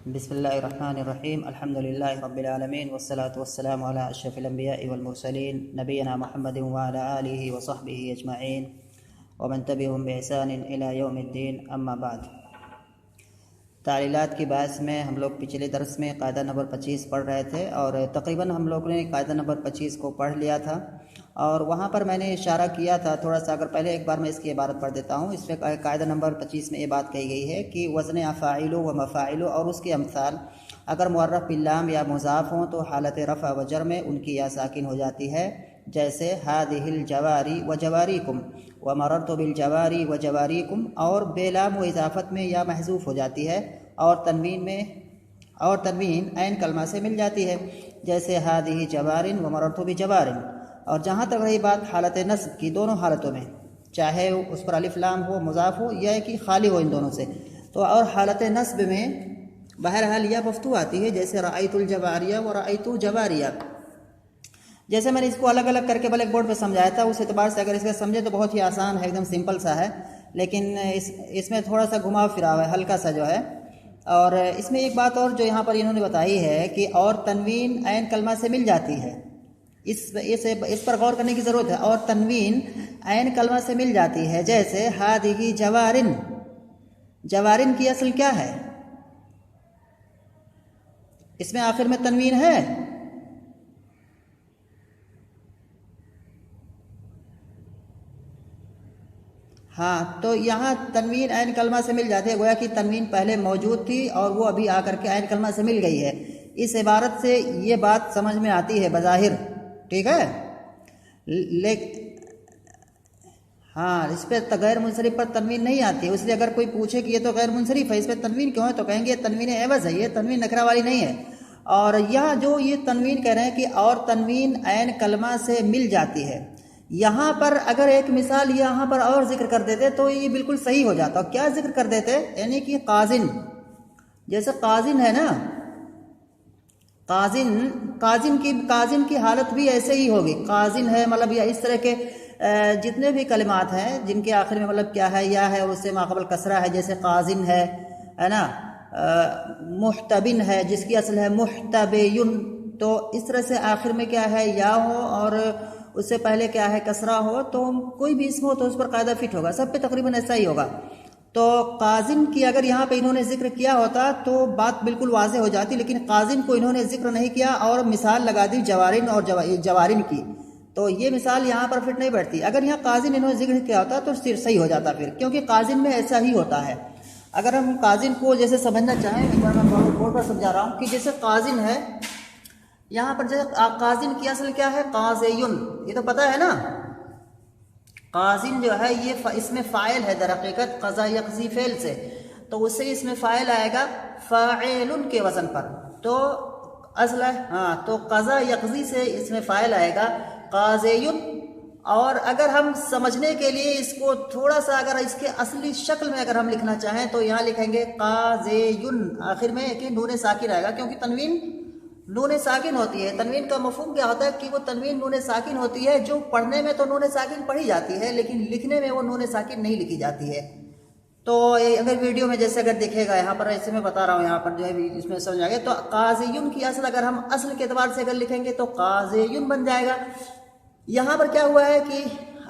بسم الله الرحمن الرحيم. الحمد لله رب العالمين، والصلاة والسلام على أشرف الأنبياء والمرسلين نبينا محمد وعلى آله وصحبه أجمعين ومن تبعهم بإحسان إلى يوم الدين. أما بعد، تعلیلات کی بحث میں ہم لوگ پچھلے درس میں قاعدہ نمبر 25 پڑھ رہے تھے اور تقریباً ہم لوگ نے قاعدہ نمبر 25 کو پڑھ لیا تھا، اور وہاں پر میں نے اشارہ کیا تھا تھوڑا سا. اگر پہلے ایک بار میں اس کی عبارت پڑھ دیتا ہوں. اس میں قاعدہ نمبر 25 میں یہ بات کہی گئی ہے کہ وزن افاعل و مفاعل اور اس کے امثال اگر معرف باللام یا مضاف ہوں تو حالت رفع و جر میں ان کی یا ساکن ہو جاتی ہے، جیسے هذه الجواری و جواریکم و مررت بالجواری و جواریکم، اور بے لام و اضافت میں یا محذوف ہو جاتی ہے، اور تنوین عین کلمہ سے مل جاتی ہے، جیسے هذه جوار و مررت بجوار. اور جہاں تک رہی بات حالت نصب کی، دونوں حالتوں میں چاہے اس پر الف لام ہو، مضاف ہو، یا کہ خالی ہو ان دونوں سے، تو اور حالت نصب میں بہرحال یا مفتوح آتی ہے، جیسے رأیت الجواریہ و رأیت جواریہ. جیسے میں نے اس کو الگ الگ کر کے بلیک بورڈ پہ سمجھایا تھا، اس اعتبار سے اگر اس کا سمجھے تو بہت ہی آسان ہے، ایک دم سمپل سا ہے، لیکن اس میں تھوڑا سا گھماؤ پھراؤ ہے، ہلکا سا جو ہے. اور اس میں ایک بات اور جو یہاں پر انہوں نے بتائی ہے کہ اور تنوین عین کلمہ سے مل جاتی ہے. اس پر غور کرنے کی ضرورت ہے. اور تنوین عین کلمہ سے مل جاتی ہے، جیسے ہادی جوارن. جوارن کی اصل کیا ہے؟ اس میں آخر میں تنوین ہے. ہاں، تو یہاں تنوین عین کلمہ سے مل جاتی ہے، گویا کہ تنوین پہلے موجود تھی اور وہ ابھی آ کر کے عین کلمہ سے مل گئی ہے. اس عبارت سے یہ بات سمجھ میں آتی ہے بظاہر، ٹھیک ہے. ہاں، اس پہ غیر منصرف پر تنوین نہیں آتی ہے، اس لیے اگر کوئی پوچھے کہ یہ تو غیر منصرف ہے، اس پہ تنوین کیوں ہے، تو کہیں گے یہ تنوین عوض ہے، یہ تنوین نکرہ والی نہیں ہے. اور یہاں جو یہ تنوین کہہ رہے ہیں کہ اور تنوین عین کلمہ سے مل جاتی ہے، یہاں پر اگر ایک مثال یہاں پر اور ذکر کر دیتے تو یہ بالکل صحیح ہو جاتا. اور کیا ذکر کر دیتے؟ یعنی کہ قازن، جیسے قازن ہے نا، قازن کی حالت بھی ایسے ہی ہوگی. قازن ہے مطلب یا اس طرح کے جتنے بھی کلمات ہیں جن کے آخر میں مطلب کیا ہے، یا ہے اس سے ماقبل کسرہ ہے، جیسے قازن ہے نا. محتبن ہے جس کی اصل ہے محتبین، تو اس طرح سے آخر میں کیا ہے یا ہو اور اس سے پہلے کیا ہے کسرہ ہو، تو کوئی بھی اسم ہو تو اس پر قاعدہ فٹ ہوگا، سب پہ تقریباً ایسا ہی ہوگا. تو قازن کی اگر یہاں پہ انہوں نے ذکر کیا ہوتا تو بات بالکل واضح ہو جاتی، لیکن قازن کو انہوں نے ذکر نہیں کیا اور مثال لگا دی جوارن اور جوارن کی، تو یہ مثال یہاں پر فٹ نہیں بیٹھتی. اگر یہاں قازن انہوں نے ذکر کیا ہوتا تو صرف صحیح ہو جاتا پھر، کیونکہ قازن میں ایسا ہی ہوتا ہے. اگر ہم قازن کو جیسے سمجھنا چاہیں، ایک بار میں بورڈ پر سمجھا رہا ہوں کہ جیسے قازن ہے، یہاں پر جیسے قازن کی اصل کیا ہے، قازیون، یہ تو پتہ ہے نا. قازن جو ہے یہ اس میں فاعل ہے در حقیقت، قضا یقضی فعل سے، تو اس سے اس میں فاعل آئے گا فاعل کے وزن پر، تو اصل ہے ہاں، تو قضا یقضی سے اس میں فاعل آئے گا قازیون. اور اگر ہم سمجھنے کے لیے اس کو تھوڑا سا اگر اس کے اصلی شکل میں اگر ہم لکھنا چاہیں تو یہاں لکھیں گے قازیون، آخر میں کہ نون ساکن آئے گا، کیونکہ تنوین نون ساکن ہوتی ہے. تنوین کا مفہوم کیا ہوتا ہے کہ وہ تنوین نون ساکن ہوتی ہے جو پڑھنے میں تو نون ساکن پڑھی جاتی ہے، لیکن لکھنے میں وہ نون ساکن نہیں لکھی جاتی ہے. تو اگر ویڈیو میں جیسے اگر دیکھے گا، یہاں پر ایسے میں بتا رہا ہوں، یہاں پر جو ہے اس میں سمجھ آ گیا. تو قازیون کی اصل اگر ہم اصل کے اعتبار سے اگر لکھیں گے تو قازیون بن جائے گا. یہاں پر کیا ہوا ہے کہ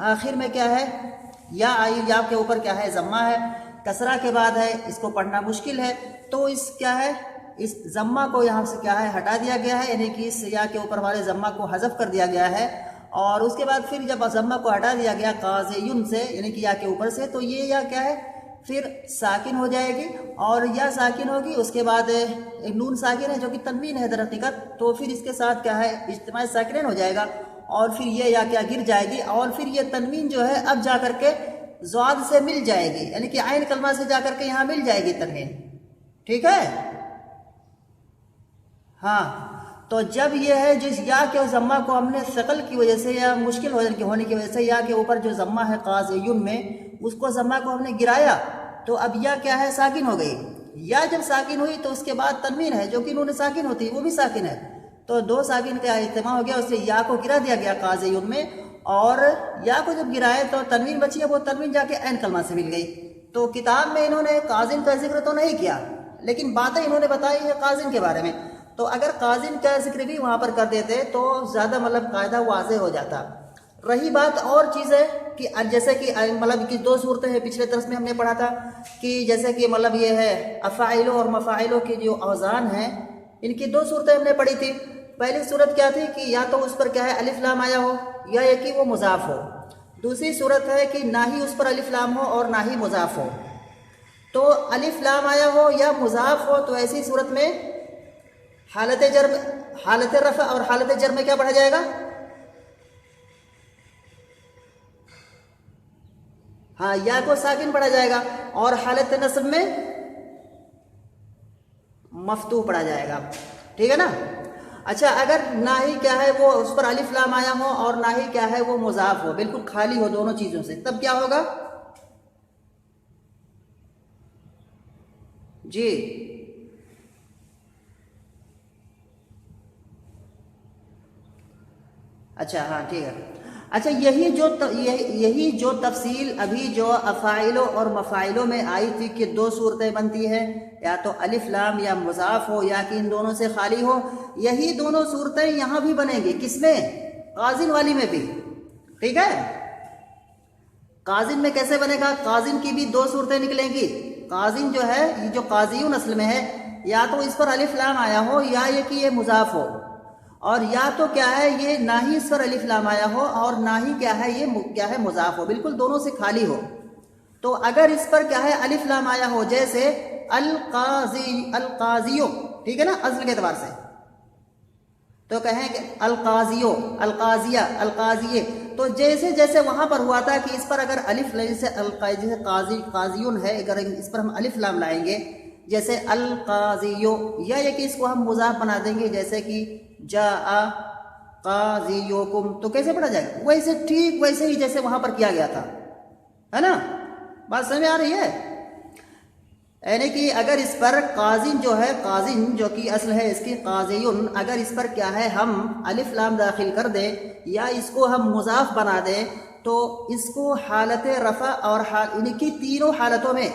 آخر میں کیا ہے، یا آئی، یا کے اوپر کیا ہے ضمہ ہے، کسرہ کے بعد ہے، اس کو پڑھنا مشکل ہے، تو اس کیا ہے، اس ضمہ کو یہاں سے کیا ہے ہٹا دیا گیا ہے، یعنی کہ اس یا کے اوپر والے ضمہ کو حذف کر دیا گیا ہے. اور اس کے بعد پھر جب ضمہ کو ہٹا دیا گیا قازیون سے، یعنی کہ یا کے اوپر سے، تو یہ یا کیا ہے پھر ساکن ہو جائے گی، اور یا ساکن ہوگی، اس کے بعد ایک نون ساکن ہے جو کہ تنوین ہے در حقیقت، تو پھر اس کے ساتھ کیا ہے اجتماع ساکنین ہو جائے گا، اور پھر یہ یا کیا گر جائے گی، اور پھر یہ تنوین جو ہے اب جا کر کے ضاد سے مل جائے گی، یعنی کہ عین کلمہ سے جا کر کے یہاں مل جائے گی تنوین. ٹھیک ہے ہاں. تو جب یہ ہے جس یا کے ضمہ کو ہم نے ثقل کی وجہ سے یا مشکل ہونے کی وجہ سے یا کے اوپر جو ضمہ ہے قازیون میں، اس کو ضمہ کو ہم نے گرایا، تو اب یا کیا ہے ساکن ہو گئی. یا جب ساکن ہوئی تو اس کے بعد تنوین ہے جو کہ نون ساکن ہوتی ہے، وہ بھی ساکن ہے، تو دو ساکن کا اجتماع ہو گیا، اس سے یا کو گرا دیا گیا قازیون میں، اور یا کو جب گرائے تو تنوین بچی ہے، وہ تنوین جا کے عین کلمہ سے مل گئی. تو کتاب میں انہوں نے قازن کا ذکر تو نہیں کیا، لیکن باتیں انہوں نے بتائی ہے قازن کے بارے میں، تو اگر قازن کا ذکر بھی وہاں پر کر دیتے تو زیادہ مطلب قاعدہ واضح ہو جاتا۔ رہی بات اور چیز ہے کہ جیسے کہ مطلب کہ دو صورتیں ہیں، پچھلے درس میں ہم نے پڑھا تھا کہ جیسے کہ مطلب یہ ہے افاعلو اور مفاعلو کی جو اوزان ہیں ان کی دو صورتیں ہم نے پڑھی تھی۔ پہلی صورت کیا تھی کہ یا تو اس پر کیا ہے الف لام آیا ہو یا یہ کہ وہ مضاف ہو، دوسری صورت ہے کہ نہ ہی اس پر الف لام ہو اور نہ ہی مضاف ہو۔ تو الف لام آیا ہو یا مضاف ہو تو ایسی صورت میں حالت جر، حالت رفع اور حالت جر میں کیا پڑھا جائے گا؟ ہاں یا کو ساکن پڑھا جائے گا، اور حالت نصب میں مفتوح پڑھا جائے گا، ٹھیک ہے نا؟ اچھا اگر نہ ہی کیا ہے وہ اس پر الف لام آیا ہو اور نہ ہی کیا ہے وہ مضاف ہو، بالکل خالی ہو دونوں چیزوں سے، تب کیا ہوگا؟ جی اچھا ہاں ٹھیک ہے۔ اچھا یہی جو تفصیل ابھی جو افاعلوں اور مفاعلوں میں آئی تھی کہ دو صورتیں بنتی ہیں، یا تو الف لام یا مضاف ہو یا کہ ان دونوں سے خالی ہو، یہی دونوں صورتیں یہاں بھی بنیں گی، کس میں؟ قازن والی میں بھی، ٹھیک ہے؟ قازن میں کیسے بنے گا؟ قازن کی بھی دو صورتیں نکلیں گی۔ قازن جو ہے یہ جو قاضیون اصل میں ہے، یا تو اس پر الف لام آیا ہو یا یہ کہ یہ مضاف ہو، اور یا تو کیا ہے یہ نہ ہی اس پر الف لام آیا ہو اور نہ ہی کیا ہے یہ کیا ہے مضاف ہو، بالکل دونوں سے خالی ہو۔ تو اگر اس پر کیا ہے الف لام آیا ہو، جیسے القاضیو، ٹھیک ہے نا، اصل کے اعتبار سے تو کہیں کہ القاضیو، القاضیہ، القاضیے، تو جیسے جیسے وہاں پر ہوا تھا کہ اس پر اگر الف جیسے قاضیون ہے، اگر اس پر ہم الف لام لائیں گے جیسے القاضیو، یا یہ کہ اس کو ہم مضاف بنا دیں گے جیسے کہ جاء قاضیوکم، تو کیسے پڑھا جائے گا؟ ویسے ٹھیک ویسے ہی جیسے وہاں پر کیا گیا تھا، ہے نا؟ بات سمجھ آ رہی ہے؟ یعنی کہ اگر اس پر قازن جو ہے، قازن جو کہ اصل ہے اس کی قاضیون، اگر اس پر کیا ہے ہم الف لام داخل کر دیں یا اس کو ہم مضاف بنا دیں تو اس کو حالت رفع اور ان کی تینوں حالتوں میں،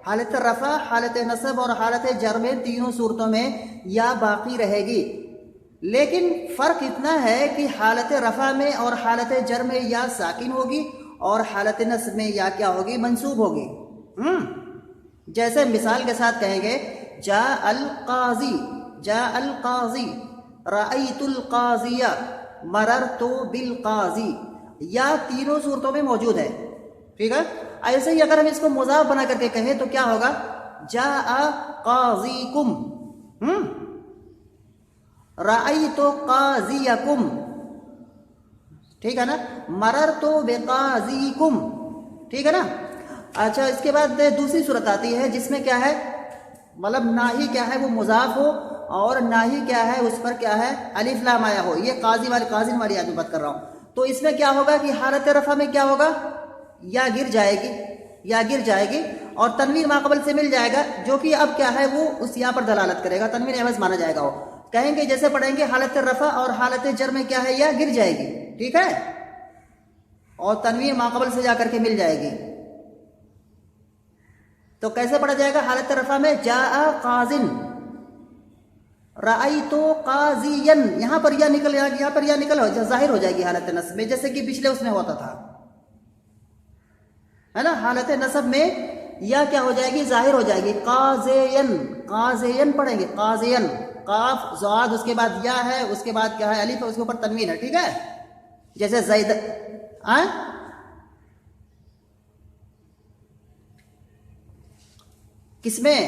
حالت رفع، حالت نصب اور حالت جر میں، تینوں صورتوں میں یا باقی رہے گی۔ لیکن فرق اتنا ہے کہ حالت رفع میں اور حالت جر میں یا ساکن ہوگی اور حالت نصب میں یا کیا ہوگی؟ منصوب ہوگی۔ جیسے مثال کے ساتھ کہیں گے جاء القاضی، جاء القاضی، رأیت القاضیہ، مررت بالقاضی، یا تینوں صورتوں میں موجود ہے، ٹھیک ہے؟ ایسے ہی اگر ہم اس کو مضاف بنا کر کے کہیں تو کیا ہوگا؟ جاء قاضیکم، رأیت قاضیکم، ٹھیک ہے نا؟ مررت بقاضیکم، ٹھیک ہے نا؟ اچھا اس کے بعد دوسری صورت آتی ہے جس میں کیا ہے مطلب نہ ہی کیا ہے وہ مضاف ہو اور نہ ہی کیا ہے اس پر کیا ہے الف لام آیا ہو، یہ قازن والی آدمی بات کر رہا ہوں۔ تو اس میں کیا ہوگا کہ حالت رفع میں کیا ہوگا؟ یا گر جائے گی، یا گر جائے گی، اور تنوین ماقبل سے مل جائے گا جو کہ اب کیا ہے وہ اس یہاں پر دلالت کرے گا، تنوین عوض مانا جائے گا۔ وہ کہیں گے جیسے پڑھیں گے حالت رفع اور حالت جر میں کیا ہے یا گر جائے گی، ٹھیک ہے، اور تنوین ماقبل سے جا کر کے مل جائے گی۔ تو کیسے پڑھا جائے گا؟ حالت رفع میں جاء قاضن، رأیت قاضیا، یہاں پر یا نکل، یہاں پر یا نکل ظاہر ہو جائے گی حالت نصب میں، جیسے کہ پچھلے اس میں ہوتا تھا، ہے نا؟ حالت نصب میں یا کیا ہو جائے گی؟ ظاہر ہو جائے گی۔ قاضین، قاضین پڑھیں گے، قاضین، قاف زاد اس کے بعد یا ہے، اس کے بعد کیا ہے الف ہے، اس کے اوپر تنوین ہے، ٹھیک ہے؟ جیسے زید، کس میں؟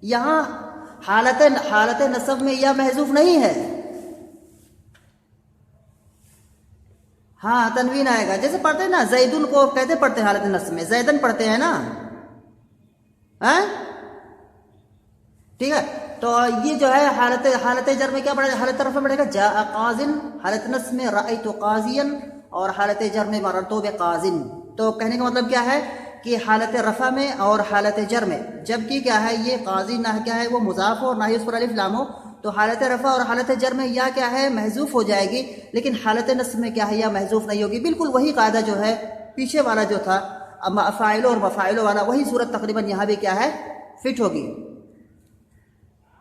یہاں حالت نصب میں یا محذوف نہیں ہے، ہاں تنوین آئے گا، جیسے پڑھتے ہیں نا زیدن کو کہتے پڑھتے ہیں حالت نصب میں، زیدن پڑھتے ہیں نا، ٹھیک ہے؟ تو یہ جو ہے حالت جر میں کیا پڑھے گا؟ حالت رفع پڑھے گا جاء قاضن، حالت نصب میں رأیت قاضیا، اور حالت جر میں مررت بقاضن۔ تو کہنے کا مطلب کیا ہے کہ حالت رفع میں اور حالت جر میں جبکہ کیا ہے یہ قاضی نہ کیا ہے وہ مضاف ہو نہ ہی اس پر الف لام ہو، تو حالت رفع اور حالت جر میں یا کیا ہے محذوف ہو جائے گی، لیکن حالت نصب میں کیا ہے یا محذوف نہیں ہوگی۔ بالکل وہی قاعدہ جو ہے پیچھے والا جو تھا افاعل اور مفاعل والا، وہی صورت تقریباً یہاں بھی کیا ہے فٹ ہوگی،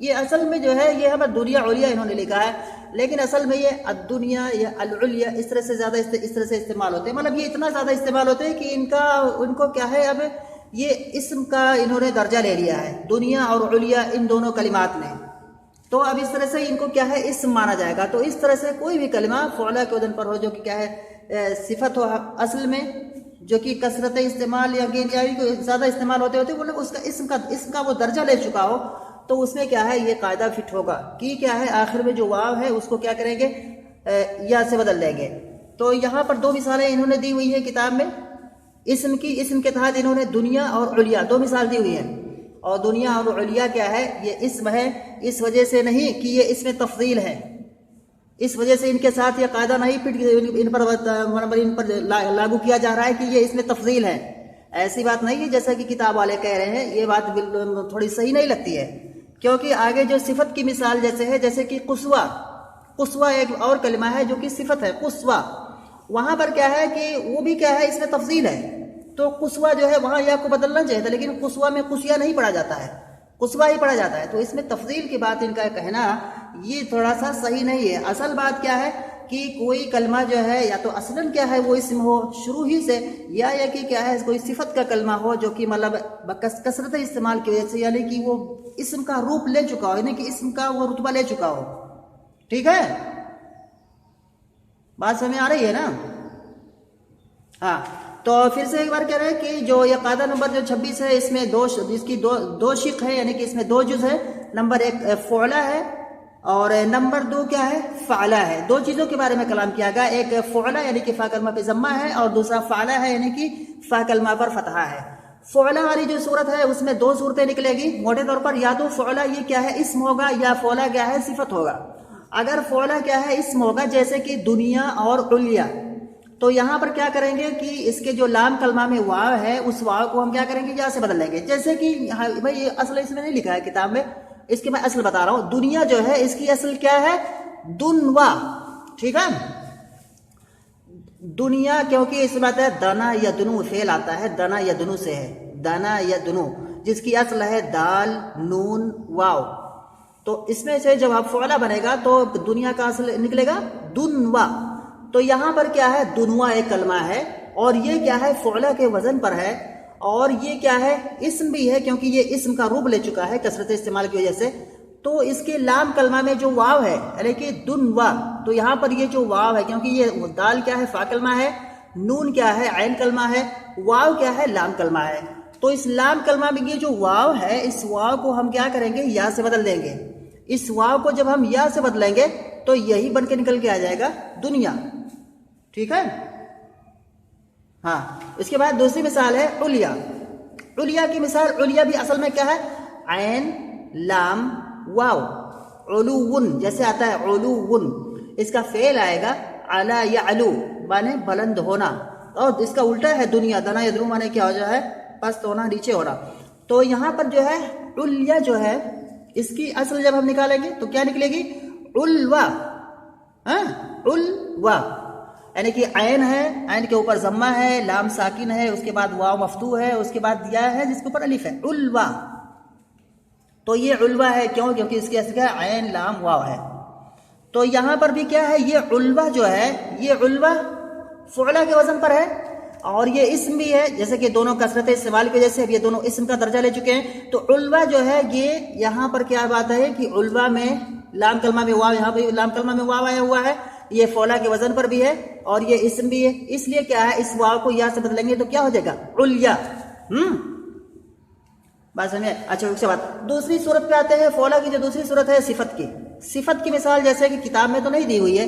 یہ اصل میں جو ہے یہ ہمیں دنیا علیا انہوں نے لکھا ہے، لیکن اصل میں یہ الدنیا یا العلیا اس طرح سے زیادہ اس طرح سے استعمال ہوتے ہیں، مطلب یہ اتنا زیادہ استعمال ہوتے ہیں کہ ان کو کیا ہے، اب یہ اسم کا انہوں نے درجہ لے لیا ہے، دنیا اور علیا ان دونوں کلمات میں، تو اب اس طرح سے ان کو کیا ہے اسم مانا جائے گا۔ تو اس طرح سے کوئی بھی کلمہ فعلا کے وزن پر ہو جو کہ کیا ہے صفت ہو اصل میں، جو کہ کثرت استعمال یا زیادہ استعمال ہوتے وہ لوگ اس کا اسم کا وہ درجہ لے چکا ہو، تو اس میں کیا ہے یہ قاعدہ فٹ ہوگا کہ کیا ہے آخر میں جو واو ہے اس کو کیا کریں گے یا سے بدل لیں گے۔ تو یہاں پر دو مثالیں انہوں نے دی ہوئی ہیں کتاب میں اسم کے تحت، انہوں نے دنیا اور علیا دو مثال دی ہوئی ہیں، اور دنیا اور علیا کیا ہے یہ اسم ہے، اس وجہ سے نہیں کہ یہ اسم تفضیل ہے، اس وجہ سے ان کے ساتھ یہ قاعدہ نہیں ان پر لاگو کیا جا رہا ہے کہ یہ اسم تفضیل ہے، ایسی بات نہیں ہے جیسا کہ کتاب والے کہہ رہے ہیں، یہ بات تھوڑی صحیح نہیں لگتی ہے، کیونکہ آگے جو صفت کی مثال جیسے ہے، جیسے کہ قصوہ ایک اور کلمہ ہے جو کہ صفت ہے قصوہ، وہاں پر کیا ہے کہ وہ بھی کیا ہے اس میں تفضیل ہے، تو قصوہ جو ہے وہاں یا کو بدلنا چاہیے تھا، لیکن قصوہ میں قصیہ نہیں پڑھا جاتا ہے، قصوہ ہی پڑھا جاتا ہے، تو اس میں تفضیل کی بات ان کا کہنا یہ تھوڑا سا صحیح نہیں ہے۔ اصل بات کیا ہے کہ کوئی کلمہ جو ہے یا تو اصلاً کیا ہے وہ اسم ہو شروع ہی سے، یا کہ کیا ہے کوئی صفت کا کلمہ ہو جو کہ مطلب کثرت استعمال کی وجہ سے یعنی کہ وہ اسم کا روپ لے چکا ہو، یعنی کہ اسم کا وہ رتبہ لے چکا ہو، ٹھیک ہے، بات سمجھ آ رہی ہے نا؟ ہاں، تو پھر سے ایک بار کہہ رہے ہیں کہ جو یہ قاعدہ نمبر جو 26 ہے اس میں اس کی دو شق ہے، یعنی کہ اس میں دو جز ہے، نمبر ایک فعلہ ہے اور نمبر دو کیا ہے فعلہ ہے، دو چیزوں کے بارے میں کلام کیا گیا، ایک فعلہ یعنی کہ فا کلمہ پہ ضمہ ہے، اور دوسرا فعلہ ہے یعنی کہ فا کلمہ پر فتحہ ہے۔ فعلہ والی جو صورت ہے اس میں دو صورتیں نکلے گی موٹے طور پر، یا تو فعلہ یہ کیا ہے اسم ہوگا، یا فعلہ کیا ہے صفت ہوگا۔ اگر فعلہ کیا ہے اسم ہوگا جیسے کہ دنیا اور علیا، تو یہاں پر کیا کریں گے کہ اس کے جو لام کلمہ میں واو ہے اس واو کو ہم کیا کریں گے یا سے بدل لیں گے، جیسے کہ بھائی یہ اصل اس میں نہیں لکھا ہے کتاب میں، اس کے میں اصل بتا رہا ہوں، دنیا جو ہے اس کی اصل کیا ہے دنوا، ٹھیک ہے، دنیا کیونکہ اس میں آتا ہے دنا یا دنو فعل آتا ہے، دنا یا دنو سے ہے، دنا یا دنو، جس کی اصل ہے دال نون واو، تو اس میں سے جب آپ فعلہ بنے گا تو دنیا کا اصل نکلے گا دنوا، تو یہاں پر کیا ہے دنوا ایک کلمہ ہے، اور یہ کیا ہے فعلہ کے وزن پر ہے، اور یہ کیا ہے اسم بھی ہے کیونکہ یہ اسم کا روپ لے چکا ہے کثرت استعمال کی وجہ سے، تو اس کے لام کلمہ میں جو واو ہے یعنی کہ دنوا، تو یہاں پر یہ جو واو ہے کیونکہ یہ دال کیا ہے فا کلمہ ہے، نون کیا ہے عین کلمہ ہے، واو کیا ہے لام کلمہ ہے، تو اس لام کلمہ میں یہ جو واو ہے اس واو کو ہم کیا کریں گے یا سے بدل دیں گے، اس واو کو جب ہم یا سے بدلیں گے تو یہی بن کے نکل کے آ جائے گا دنیا، ٹھیک ہے۔ ہاں، اس کے بعد دوسری مثال ہے علیا، علیا کی مثال، علیا بھی اصل میں کیا ہے عین لام واو، علوون جیسے آتا ہے علوون، اس کا فعل آئے گا علا یعلو مانے بلند ہونا، اور اس کا الٹا ہے دنیا، دنا یدنو مانے کیا ہو جائے پست ہونا نیچے ہونا، تو یہاں پر جو ہے علیا جو ہے اس کی اصل جب ہم نکالیں گے تو کیا نکلے گی علوا، علوا یعنی کہ عین ہے، عین کے اوپر ضمہ ہے، لام ساکن ہے، اس کے بعد واو مفتوح ہے، اس کے بعد یا ہے جس کے اوپر الف ہے، علوا، تو یہ علوا ہے کیوں؟ کیونکہ اس کی اصل کیا ہے عین لام واو ہے، تو یہاں پر بھی کیا ہے یہ علوا جو ہے یہ علوا فعلہ کے وزن پر ہے، اور یہ اسم بھی ہے جیسے کہ دونوں کثرت استعمال کی وجہ سے اب یہ دونوں اسم کا درجہ لے چکے ہیں، تو علوا جو ہے یہ یہاں پر کیا بات ہے کہ علوا میں لام کلمہ میں واو، یہاں پہ لام کلمہ میں واو آیا ہوا ہے، یہ فعلہ کے وزن پر بھی ہے اور یہ اسم بھی ہے، اس لیے کیا ہے اس واو کو یا سے بدلیں گے تو کیا ہو جائے گا علیا، بات سمجھے؟ اچھا اس کے بعد دوسری صورت پہ آتے ہیں، فعلہ کی جو دوسری صورت ہے صفت کی، صفت کی مثال جیسے کہ کتاب میں تو نہیں دی ہوئی ہے،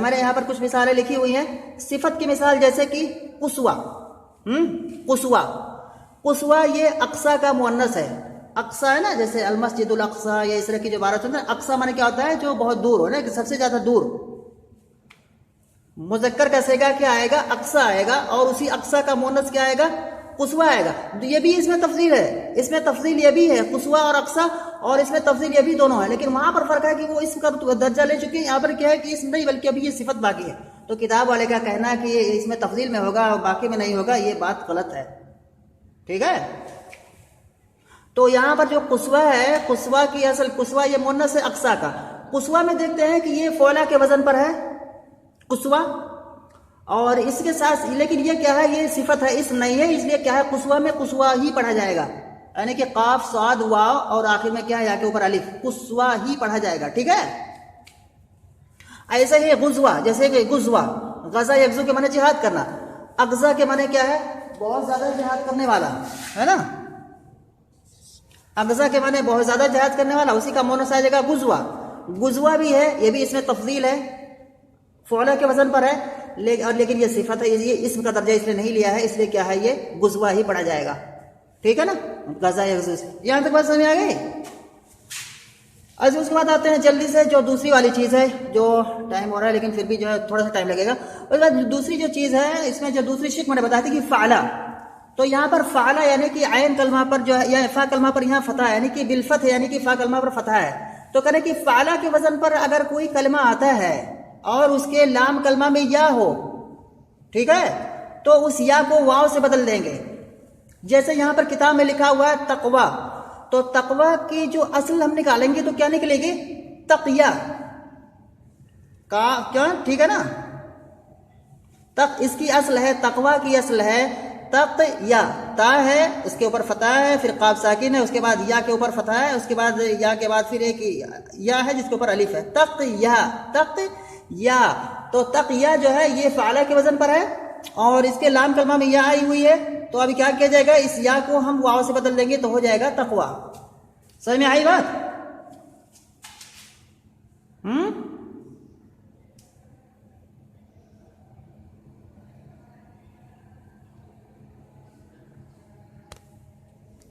میں نے یہاں پر کچھ مثالیں لکھی ہوئی ہیں، صفت کی مثال جیسے کہ قصوہ، قصوہ، قصوہ یہ اقصی کا مؤنث ہے، اقصی ہے نا جیسے المسجد الاقصی یا اس طرح کی جو عبارت ہوتا ہے، اقصی مانے کیا ہوتا ہے جو بہت دور ہو نا، کہ سب سے زیادہ دور، مذکر کا صیغہ کیا آئے گا اقصی آئے گا، اور اسی اقصی کا مؤنث کیا آئے گا قصوہ آئے گا، یہ بھی اس میں تفضیل ہے، اس میں تفضیل یہ بھی ہے قصوہ اور اقصی، اور اس میں تفضیل یہ بھی دونوں ہے، لیکن وہاں پر فرق ہے کہ وہ اسم کا درجہ لے چکے ہیں، یہاں پر کیا ہے کہ اسم نہیں بلکہ ابھی یہ صفت باقی ہے، تو کتاب والے کا کہنا ہے کہ یہ اس میں تفضیل میں ہوگا اور باقی میں نہیں ہوگا، یہ بات غلط ہے، ٹھیک ہے۔ تو یہاں پر جو قصوہ ہے، قصوہ کی اصل قصوہ یہ مؤنث ہے اقصا کا. قصوہ میں دیکھتے ہیں کہ یہ فعلا کے وزن پر ہے قصوہ، اور اس کے ساتھ لیکن یہ کیا ہے، یہ صفت ہے، اسم نہیں ہے، اس لیے کیا ہے قصوہ میں قصوہ ہی پڑھا جائے گا، یعنی کہ قاف صاد واو اور آخر میں کیا ہے یا کے اوپر الف، قصوہ ہی پڑھا جائے گا. ٹھیک ہے. ایسے ہی غزوہ، جیسے کہ غزوہ، غزا یغزو کے معنی جہاد کرنا، اغزا کے معنی کیا ہے، بہت زیادہ جہاد کرنے والا ہے نا. اغزا کے معنی بہت زیادہ جہاد کرنے والا، اسی کا مؤنث آ جائے گا غزوہ. غزوہ بھی ہے، یہ بھی اس میں تفضیل ہے، فعلا کے وزن پر ہے، لیکن یہ صفت ہے، یہ اسم کا درجہ اس نے نہیں لیا ہے، اس لیے کیا ہے یہ غزوہ ہی پڑھا جائے گا. ٹھیک ہے نا. غزا یغزو سے یہاں تک بات سمجھ آ گئی. اس کے بعد آتے ہیں جلدی سے جو دوسری والی چیز ہے، جو ٹائم ہو رہا ہے لیکن پھر بھی جو ہے تھوڑا سا ٹائم لگے گا. اس کے بعد دوسری جو چیز ہے، اس میں جو دوسری شک میں نے بتایا تھی کہ فعلا، تو یہاں پر فعلا یعنی کہ عین کلمہ پر جو ہے یا فا کلمہ پر یہاں فتح ہے، یعنی کہ بالفتح، یعنی کہ فا کلمہ پر فتح ہے. تو کہنے کہ فعلا کے وزن پر اگر کوئی کلمہ آتا ہے اور اس کے لام کلمہ میں یا ہو، ٹھیک ہے، تو اس یا کو واو سے بدل دیں گے. جیسے یہاں پر کتاب میں لکھا ہوا ہے تقوی، تو تقوی کی جو اصل ہم نکالیں گے تو کیا نکلے گی، تقیہ کا. کیا ٹھیک ہے نا. تق اس کی اصل ہے، تقوی کی اصل ہے تقیہ، تا ہے اس کے اوپر فتح ہے، پھر قاف ساکن ہے، اس کے بعد یا کے اوپر فتح ہے، اس کے بعد یا کے بعد پھر ایک یا ہے جس کے اوپر الف ہے، تقیہ، تقیہ. تو تقیہ جو ہے یہ فعلا کے وزن پر ہے اور اس کے لام کلمہ میں یا آئی ہوئی ہے. تو ابھی کیا کیا جائے گا، اس یا کو ہم واو سے بدل دیں گے تو ہو جائے گا تقوی. سمجھ میں آئی بات؟